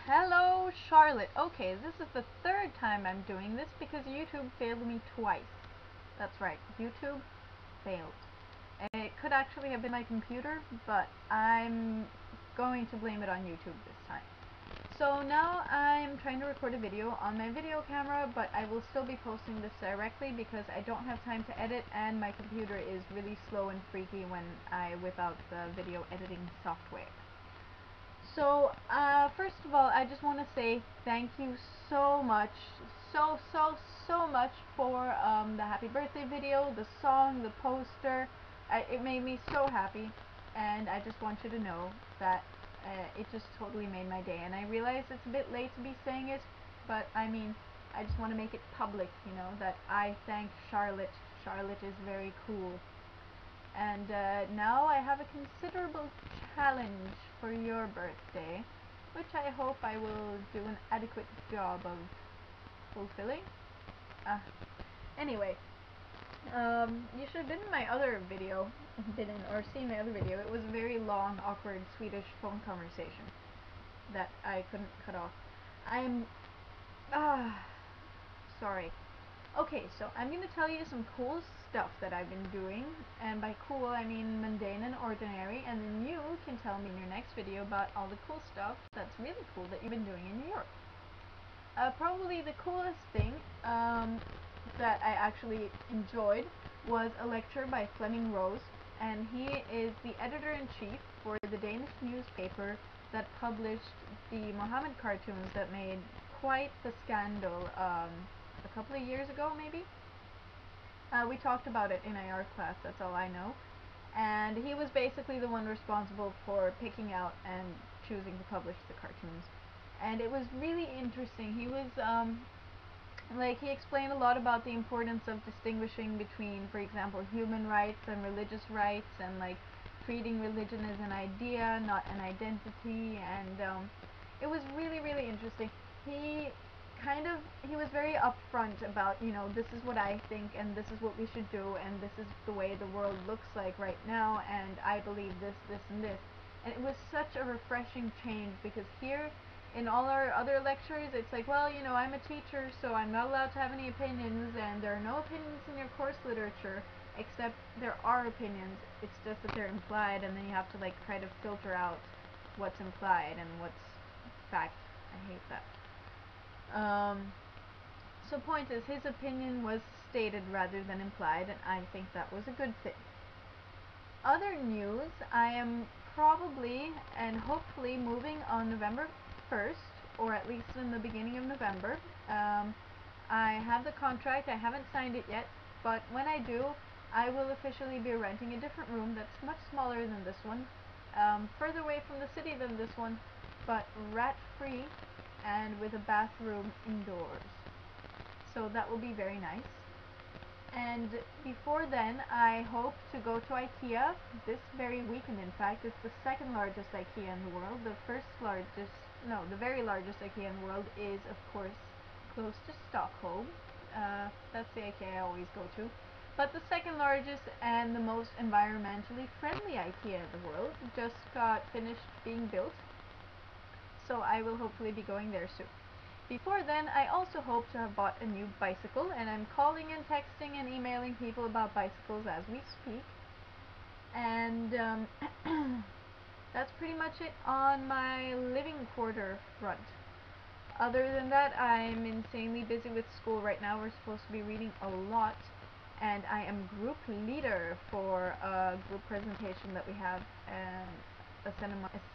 Hello, Charlotte. Okay, this is the third time I'm doing this because YouTube failed me twice. That's right, YouTube failed. It could actually have been my computer, but I'm going to blame it on YouTube this time. So now I'm trying to record a video on my video camera, but I will still be posting this directly because I don't have time to edit and my computer is really slow and freaky when I whip out the video editing software. So, first of all, I just want to say thank you so much, so much for the happy birthday video, the song, the poster. It made me so happy, and I just want you to know that it just totally made my day. And I realize it's a bit late to be saying it, but I mean, I just want to make it public, you know, that I thank Charlotte. Charlotte is very cool. And now I have a considerable challenge for your birthday, which I hope I will do an adequate job of fulfilling. Anyway, you should have been in my other video, or seen my other video. It was a very long, awkward Swedish phone conversation that I couldn't cut off. I'm, sorry. Okay, so I'm going to tell you some cool stuff that I've been doing, and by cool I mean mundane and ordinary, and then you can tell me in your next video about all the cool stuff that's really cool that you've been doing in New York. Probably the coolest thing that I actually enjoyed was a lecture by Fleming Rose, and he is the editor-in-chief for the Danish newspaper that published the Mohammed cartoons that made quite the scandal a couple of years ago, maybe. We talked about it in our class, that's all I know. And he was basically the one responsible for picking out and choosing to publish the cartoons. And it was really interesting. He was, he explained a lot about the importance of distinguishing between, for example, human rights and religious rights, and like treating religion as an idea, not an identity. And it was really, really interesting. He was very upfront about, you know, this is what I think and this is what we should do and this is the way the world looks like right now and I believe this, this, and this. And it was such a refreshing change because here in all our other lectures it's like, well, you know, I'm a teacher so I'm not allowed to have any opinions and there are no opinions in your course literature, except there are opinions, it's just that they're implied and then you have to like try to filter out what's implied and what's fact. I hate that. So point is, his opinion was stated rather than implied, and I think that was a good thing. Other news, I am probably and hopefully moving on November 1st, or at least in the beginning of November. I have the contract, I haven't signed it yet, but when I do, I will officially be renting a different room that's much smaller than this one, further away from the city than this one, but rat-free and with a bathroom indoors. So that will be very nice. And before then, I hope to go to IKEA this very weekend. In fact, it's the second largest IKEA in the world. The very largest IKEA in the world is, of course, close to Stockholm. That's the IKEA I always go to. But the second largest and the most environmentally friendly IKEA in the world just got finished being built. So I will hopefully be going there soon. Before then, I also hope to have bought a new bicycle, and I'm calling and texting and emailing people about bicycles as we speak. And that's pretty much it on my living quarter front. Other than that, I'm insanely busy with school right now. We're supposed to be reading a lot, and I am group leader for a group presentation that we have, a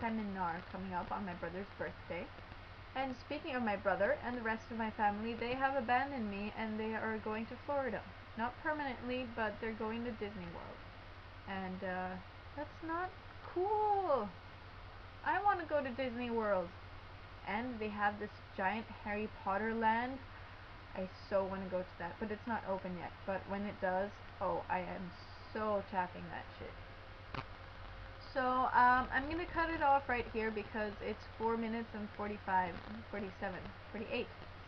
seminar coming up on my brother's birthday. And speaking of my brother and the rest of my family, they have abandoned me and they are going to Florida. Not permanently, but they're going to Disney World. And that's not cool. I want to go to Disney World. And they have this giant Harry Potter land. I so want to go to that, but it's not open yet. But when it does, oh, I am so tapping that shit. So, I'm going to cut it off right here because it's 4 minutes and 48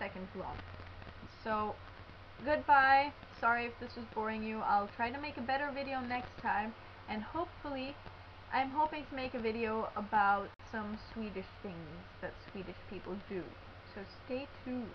seconds long. So, goodbye. Sorry if this was boring you. I'll try to make a better video next time. And hopefully, I'm hoping to make a video about some Swedish things that Swedish Swedish people do. So stay tuned.